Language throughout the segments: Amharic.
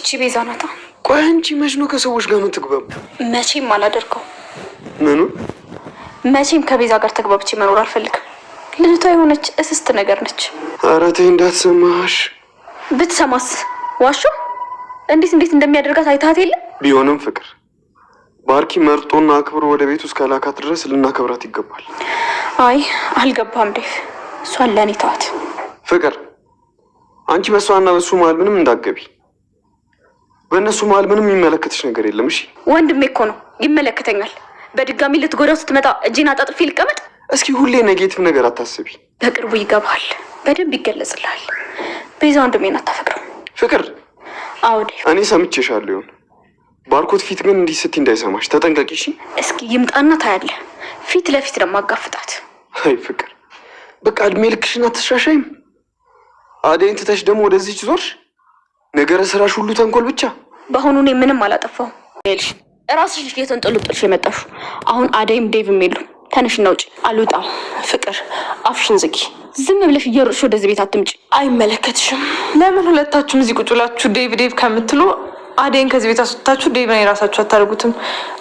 እቺ ቤዛ ናታ። ቆይ አንቺ መች ነው ከሰዎች ጋር የምትግባቡ? መቼም አላደርገው። ምኑ? መቼም ከቤዛ ጋር ተግባብቼ መኖር አልፈልግም። ልጅቷ የሆነች እስስት ነገር ነች። ኧረ ተይ እንዳትሰማሽ። ብትሰማስ? ዋሾ እንዴት እንደሚያደርጋት አይታት የለ? ቢሆንም ፍቅር ባርኪ መርጦና አክብሮ ወደ ቤት ውስጥ ካላካት ድረስ ልናከብራት ይገባል። አይ አልገባም ዴቭ፣ እሷን ለእኔ ተዋት። ፍቅር አንቺ በእሷና በሱ መሀል ምንም እንዳትገቢ። በእነሱ መሀል ምንም የሚመለከትሽ ነገር የለም። እሺ ወንድሜ እኮ ነው፣ ይመለከተኛል። በድጋሚ ልትጎዳው ስትመጣ እጄን አጣጥፌ ልቀመጥ? እስኪ ሁሌ ኔጌቲቭ ነገር አታስቢ። በቅርቡ ይገባል፣ በደንብ ይገለጽልሃል። ቤዛ ወንድሜን አታፈቅረው። ፍቅር አዎ ዴቭ፣ እኔ ሰምቼሻለሁ። ባርኮት ፊት ግን እንዲህ ስትይ እንዳይሰማሽ ተጠንቀቂ። እሺ እስኪ ይምጣና ታያለህ። ፊት ለፊት ደግሞ አጋፍጣት። አይ ፍቅር በቃ እድሜ ልክሽን አትሻሻይም። አደይን ትተሽ ደግሞ ወደዚህች ዞርሽ። ነገረ ስራሽ ሁሉ ተንኮል ብቻ። በአሁኑ እኔ ምንም አላጠፋሁም። ይልሽ እራስሽ ልጅ እየተንጠለጠልሽ የመጣሽው። አሁን አደይም ዴቭም የሉም። ተነሽና ውጪ። አልወጣም። ፍቅር አፍሽን ዝጊ። ዝም ብለሽ እየሮጥሽ ወደዚህ ቤት አትምጪ። አይመለከትሽም። ለምን ሁለታችሁም እዚህ ቁጭ ብላችሁ ዴቭ ከምትሉ አደይን ከዚህ ቤት አስወጣችሁ ዴቭን የራሳችሁ አታደርጉትም?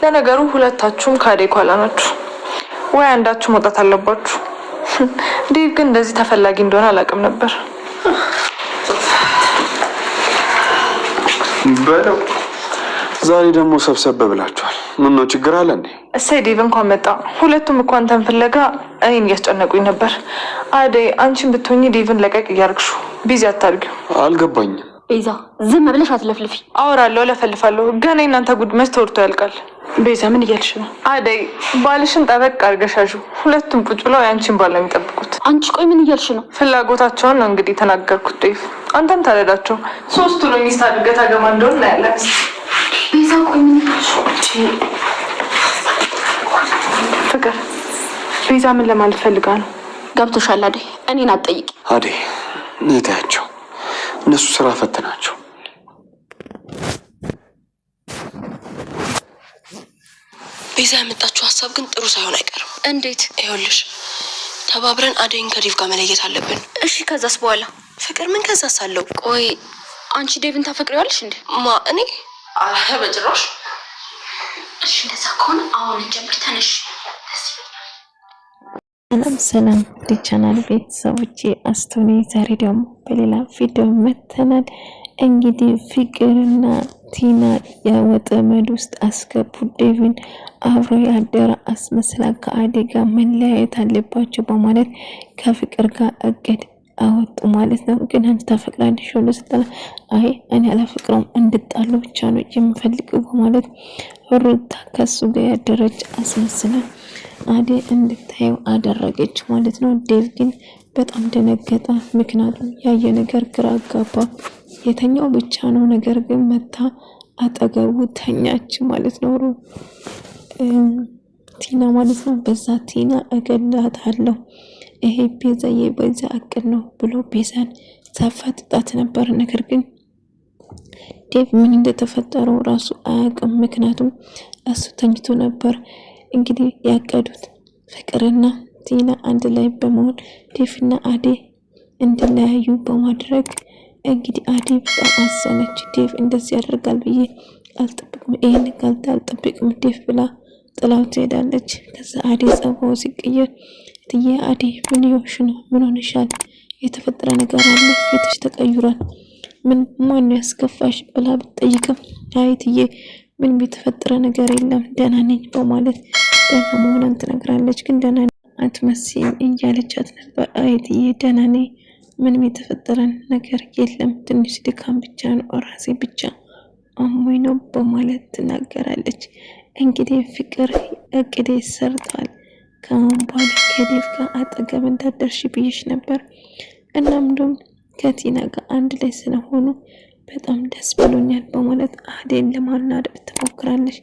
ለነገሩ ሁለታችሁም ከአደይ ኋላ ናችሁ። ወይ አንዳችሁ መውጣት አለባችሁ። ዴቭ ግን እንደዚህ ተፈላጊ እንደሆነ አላውቅም ነበር። በለው ዛሬ ደግሞ ሰብሰብ ብላችኋል። ምን ነው ችግር አለ እንዴ? እሰይ ዴቭ እንኳን መጣ። ሁለቱም እኮ አንተን ፍለጋ እኔን እያስጨነቁኝ ነበር። አደይ አንቺን ብትሆኚ ዴቭን ለቀቅ እያርግሹ ቢዚ አታርጊው። አልገባኝም። ቤዛ ዝም ብለሽ አትለፍልፊ። አወራለሁ፣ ለፈልፋለሁ። ገና እናንተ ጉድ መች ተወርቶ ያልቃል። ቤዛ ምን እያልሽ ነው? አደይ ባልሽን ጠበቅ አርገሻዡ። ሁለቱም ቁጭ ብለው ያንቺን ባል ነው የሚጠብቁት። አንቺ ቆይ ምን እያልሽ ነው? ፍላጎታቸውን ነው እንግዲህ ተናገርኩት። ዴቭ አንተም ታረዳቸው። ሶስቱ ነው ሚስት አድርገህ ታገባ እንደሆነ እናያለን። ቤዛ ቆይ ምን እያልሽ ነው? ፍቅር ቤዛ ምን ለማለት ፈልጋ ነው? ገብቶሻል አደይ፣ እኔን አትጠይቂ። አደይ ነታያቸው፣ እነሱ ስራ ፈተናቸው። ቤዛ ያመጣችው ሀሳብ ግን ጥሩ ሳይሆን አይቀርም። እንዴት? ይኸውልሽ ተባብረን አደይን ከዴቭ ጋር መለየት አለብን። እሺ ከዛስ በኋላ? ፍቅር ምን ከዛስ አለው? ቆይ አንቺ ዴቭን ታፈቅሪዋለሽ እንዴ? እኔ በጭራሽ። እሺ እንደዛ ከሆነ አሁን እንጀምር። ተነሽ። ሰላም ቻናል ቤተሰቦቼ፣ አስተውኔ ዛሬ ደግሞ በሌላ ቪዲዮ መተናል። እንግዲህ ፍቅርና ቲና የወጥመድ ውስጥ አስገቡ። ዴቭን አብሮ ያደረ አስመስላ ከአደይ ጋር መለያየት አለባቸው በማለት ከፍቅር ጋር እቅድ አወጡ ማለት ነው። ግን አንተ ታፈቅራለሽ ሁሉ ስትላ አይ እኔ አላፈቅረውም እንድጣሉ ብቻ ነው የምፈልገው በማለት ሩታ ከሱ ጋር ያደረች አስመስላ አደይ እንድታየው አደረገች ማለት ነው። ዴቭ ግን በጣም ደነገጠ። ምክንያቱም ያየ ነገር ግራ አጋባ። የተኛው ብቻ ነው፣ ነገር ግን መታ አጠገቡ ተኛች ማለት ነው። ቲና ማለት ነው። በዛ ቲና እገላታለሁ፣ ይሄ ቤዛ የቤዛ አቅል ነው ብሎ ቤዛን ሳፋጥጣት ነበር። ነገር ግን ዴቭ ምን እንደተፈጠረው ራሱ አያውቅም። ምክንያቱም እሱ ተኝቶ ነበር። እንግዲህ ያቀዱት ፍቅርና ቲና አንድ ላይ በመሆን ዴቭና አደይ እንዲለያዩ በማድረግ እንግዲህ አደይ በጣም አዘነች። ዴቭ እንደዚህ ያደርጋል ብዬ አልጠብቅም፣ ይሄን ካልታ አልጠብቅም ዴቭ ብላ ጥላው ትሄዳለች። ከዛ አደይ ጸባው ሲቀየር ትዬ አደይ ምን ይሆንሽ ነው? ምን ሆነሻል? የተፈጠረ ነገር አለ? ፊትሽ ተቀይሯል። ማን ያስከፋሽ ብላ ብትጠይቅም አይ ትዬ ምን የተፈጠረ ነገር የለም ደህና ነኝ በማለት ደህና መሆኗን ትነግራለች። ግን ደህና አትመስይም እያለቻት ነበር። አይ ትዬ ደህና ነኝ፣ ምንም የተፈጠረ ነገር የለም፣ ትንሽ ድካም ብቻ ነው፣ ራሴ ብቻ አሞኝ ነው በማለት ትናገራለች። እንግዲህ ፍቅር እቅዴ ሰርቷል፣ ከአሁን በኋላ ከዴቭ ጋር አጠገብ እንዳደርሽ ብዬሽ ነበር። እናም ደግሞ ከቲና ጋር አንድ ላይ ስለሆኑ በጣም ደስ ብሎኛል በማለት አደይን ለማናደድ ትሞክራለች።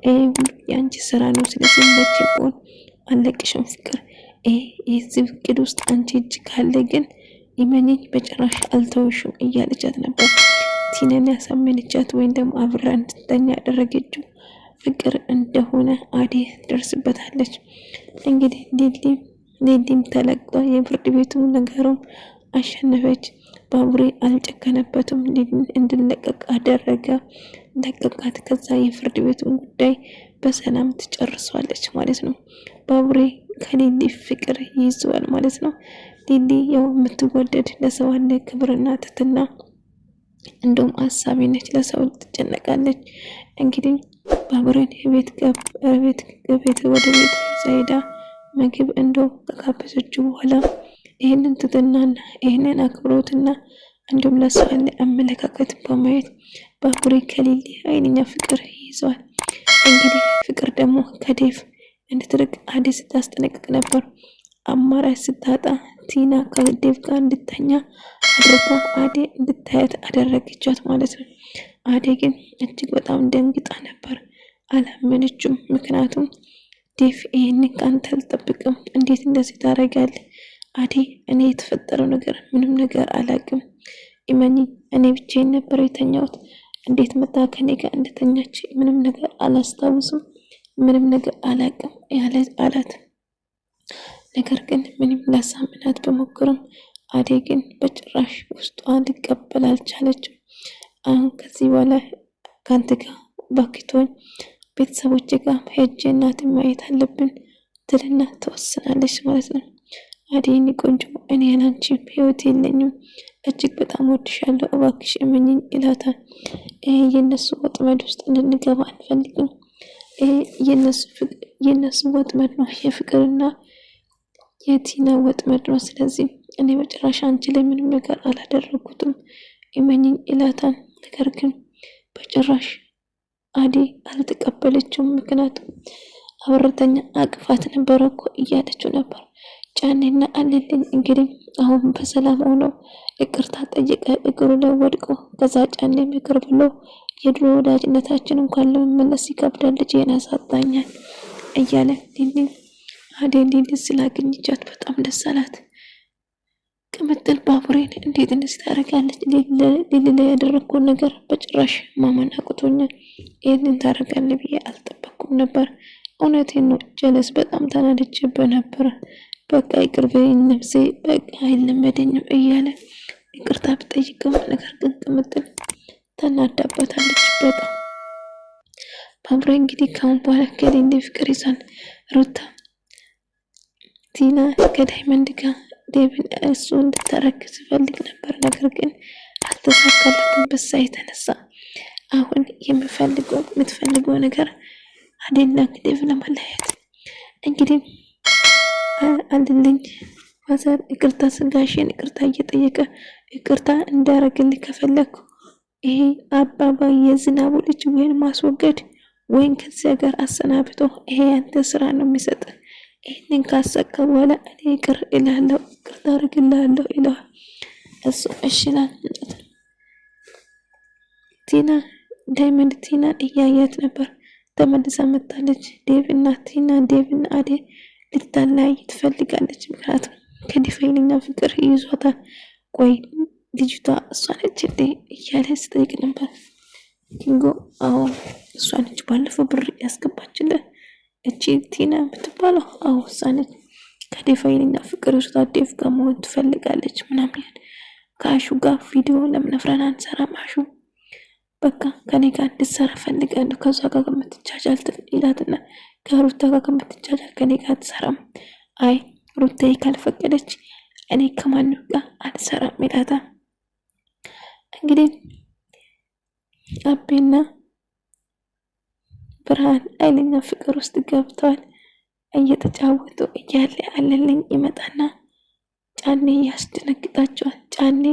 ይሄ ሁሉ የአንቺ ስራ ነው፣ ስለዚህ መቼ ቢሆን አለቅሽም ፍቅር። የዚህ እቅድ ውስጥ አንቺ እጅ ካለ ግን ይመኝኝ በጭራሽ አልተውሽም እያለቻት ነበር። ቲናን ያሳመነቻት ወይም ደግሞ አብራ እንድትተኛ ያደረገችው ፍቅር እንደሆነ አደይ ደርስበታለች። እንግዲህ ሊሊም ተለቅጧ የፍርድ ቤቱ ነገሩም አሸነፈች። ባቡሬ አልጨከነበትም። ሊሊን እንድለቀቅ አደረገ። ለቀቃት። ከዛ የፍርድ ቤቱን ጉዳይ በሰላም ትጨርሷለች ማለት ነው። ባቡሬ ከሊሊ ፍቅር ይይዘዋል ማለት ነው። ሊሊ ያው የምትወደድ ለሰው አለ ክብርና ትትና እንደውም አሳቢ ነች፣ ለሰው ትጨነቃለች። እንግዲህ ባቡሬን ቤት ወደ ቤት ሄዳ ምግብ እንደው ከጋበዘችው በኋላ ይህንን ትትናና ይህንን አክብሮትና እንዲሁም ለሰው ያለ አመለካከት በማየት ባቡሬ ከሊሊ ኃይለኛ ፍቅር ይይዘዋል። እንግዲህ ፍቅር ደግሞ ከዴቭ እንድትርቅ አዴ ስታስጠነቅቅ ነበር። አማራጭ ስታጣ ቲና ከዴቭ ጋር እንድተኛ አድርጋ አዴ እንድታያት አደረገቻት ማለት ነው። አዴ ግን እጅግ በጣም ደንግጣ ነበር፣ አላመነችም። ምክንያቱም ዴቭ ይህንን ካንተ አልጠብቅም፣ እንዴት እንደዚህ ታደርጋለህ? አዴ እኔ የተፈጠረው ነገር ምንም ነገር አላውቅም፣ እመኚ፣ እኔ ብቻዬን ነበር የተኛሁት። እንዴት መጣ ከኔ ጋር እንደተኛች ምንም ነገር አላስታውስም፣ ምንም ነገር አላውቅም አላት። ነገር ግን ምንም ላሳምናት በሞክርም አዴ ግን በጭራሽ ውስጧ ሊቀበል አልቻለችም። አሁን ከዚህ በኋላ ከአንተ ጋር ባክቶኝ ቤተሰቦች ጋር ሄጄ እናትን ማየት አለብን ትልና ትወስናለች ማለት ነው። አዴ እኔ ቆንጆ፣ እኔ ያላንቺ ህይወት የለኝም፣ እጅግ በጣም ወድሻለሁ፣ እባክሽ እመኚኝ ይላታል። ይሄ የነሱ ወጥመድ ውስጥ እንድንገባ አንፈልግም። ይሄ የነሱ ወጥመድ ነው፣ የፍቅርና የቲና ወጥመድ ነው። ስለዚህ እኔ በጭራሽ አንቺ ላይ ምንም ነገር አላደረኩትም፣ እመኚኝ ይላታል። ነገር ግን በጭራሽ አዴ አልተቀበለችውም። ምክንያቱም አብረተኛ አቅፋት ነበረ እኮ እያለችው ነበር። ጫኔና አለልኝ እንግዲህ አሁን በሰላም ሆነው ይቅርታ ጠየቀ፣ እግሩ ላይ ወድቆ። ከዛ ጫኔ ምክር ብሎ የድሮ ወዳጅነታችን እንኳን ለመመለስ ይከብዳል፣ ልጄን ያሳጣኛል እያለ አዴ ሊሊ ስላገኘቻት በጣም ደስ አላት። ቅምጥል ባቡሬን እንዴት እንደዚህ ታደርጋለች? ሊሊ ላይ ያደረግኩት ነገር በጭራሽ ማመን አቅቶኛል። ይህንን ታደርጋለች ብዬ አልጠበቅኩም ነበር። እውነቴን ነው፣ ጀለስ በጣም ተናድጄብህ ነበረ። በቃ ይቅር በይኝ ነፍሴ፣ በቃ አይለመደኝም እያለ ይቅርታ ብጠይቅም ነገር ግን ቅምጥል ተናዳበታለች በጣም። ባቡሬ እንግዲህ ካሁን በኋላ ከሊሊ ፍቅር ይዟል። ሩታ ቲና ከዳይመንድ ጋር ዴቭን እሱ እንድታረግዝ ፈልግ ነበር፣ ነገር ግን አልተሳካለትም። በዛ የተነሳ አሁን የምትፈልገው ነገር አዴና ዴቭ ለማለያየት እንግዲህ አንድልኝ ማዘር ይቅርታ ስጋሽን ይቅርታ እየጠየቀ ይቅርታ እንዳረግልኝ ከፈለኩ ይሄ አባባ የዝናቡ ልጅ ወይን ማስወገድ ወይን ከዚህ ሀገር አሰናብቶ ይሄ ያንተ ስራ ነው የሚሰጥ። ይህንን ካሰካ በኋላ እኔ ይቅር እላለሁ፣ ይቅርታ አረግልሃለሁ ይለዋል። እሱ እሽላል። ቲና ዳይመንድ ቲናን እያያት ነበር። ተመልሳ መጣለች። ዴቭና ቲና ዴቭና አዴ ልታለያይ ትፈልጋለች። ምክንያቱም ከዲፋይንኛ ፍቅር ይዟታል። ቆይ ልጅቷ እሷ ነች እንዴ እያለ ስጠይቅ ነበር። ኪንጎ አዎ እሷ ነች፣ ባለፈው ብር ያስገባችልን እቺ ቲና የምትባለው አዎ እሷ ነች። ከዲፋይንኛ ፍቅር ይዟታል። ዴቭ ጋር መሆን ትፈልጋለች ምናምን። ከአሹ ጋር ቪዲዮ ለምን አብረን አንሰራም? አሹ በቃ ከኔ ጋር እንድትሰራ ፈልጋለሁ፣ ከሷ ጋር ከምትቻቻል ይላትና ከሩታ ጋር ከምትቻቻል ከኔ ጋር አትሰራም። አይ ሩታዬ ካልፈቀደች እኔ ከማንም ጋር አልሰራም ይላታል። እንግዲህ አቤና ብርሃን ኃይለኛ ፍቅር ውስጥ ገብተዋል። እየተጫወቱ እያለ አለልኝ ይመጣና ጫኔ ያስደነግጣቸዋል። ጫኔ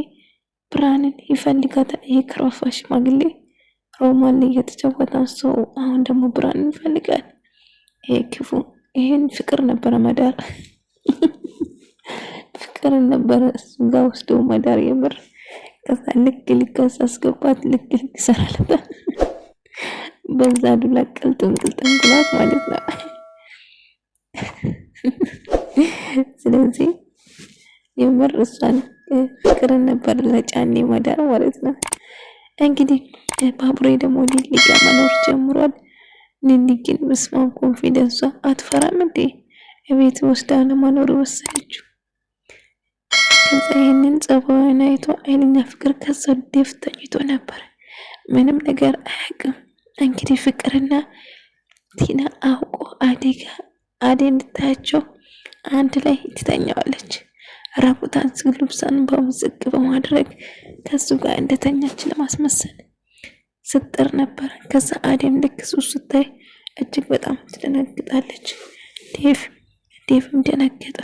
ብርሃንን ይፈልጋታል። ይሄ ክረፋ ሽማግሌ ሮማን እየተጫወተ ሰው አሁን ደግሞ ብርሃንን ይፈልጋል። ይሄ ክፉ ይሄን ፍቅር ነበረ መዳር ፍቅር ነበረ እሱ ጋር ወስዶ መዳር የምር። ከዛ ልክ አስገባት ልክ ይሰራለታል። በዛ ዱላ ቅልጥም ብላት ማለት ነው። ስለዚህ የምር እሷን ፍቅርን ነበር ለጫኔ መዳር ማለት ነው። እንግዲህ ባቡሬ ደግሞ ሊሊ ጋር መኖር ጀምሯል። ሊሊ ግን በስማም ኮንፊደንሷ አትፈራም እንዴ? ቤት ወስዳ ለማኖር ወሰነችው። ከዛ ይህንን ጸባዩን አይቶ ኃይለኛ ፍቅር ከዛ ዴቭ ተኝቶ ነበር። ምንም ነገር አያውቅም። እንግዲህ ፍቅርና ቲና አውቆ አዴ እንድታያቸው አንድ ላይ ትተኛዋለች። ራቁታን ልብሷን በዝቅ በማድረግ ከሱ ጋር እንደተኛች ለማስመሰል ስትጥር ነበር። ከዛ አዴም ልክ እሱ ስታይ እጅግ በጣም ትደነግጣለች። ዴቭም ደነገጠ።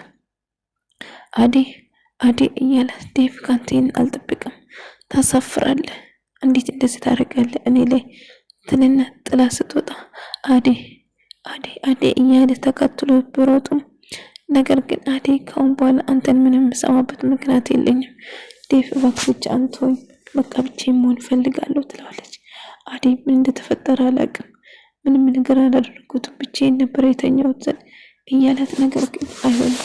አዴ እያለ ዴቭ ካንቴን አልጠብቅም፣ ታሳፍራለህ፣ እንዴት እንደዚህ ታደርጋለህ እኔ ላይ ትንና ጥላ ስትወጣ አዴ እያለ ተከትሎ ብሮጡም ነገር ግን አዴ ካሁን በኋላ አንተን ምንም የምሰማበት ምክንያት የለኝም ዴቭ እባክህ ብቻ አንተን በቃ ብቻዬን መሆን እፈልጋለሁ ትለዋለች። አዴ ምን እንደተፈጠረ አላውቅም፣ ምንም ነገር አላደረኩትም፣ ብቻዬን ነበር የተኛሁት እያላት ነገር ግን አይሆንም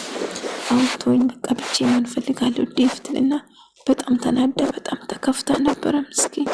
አሁን ተወኝ በቃ ብቻዬን መሆን እፈልጋለሁ ዴቭ ትልና በጣም ተናዳ በጣም ተከፍታ ነበረ ምስኪን።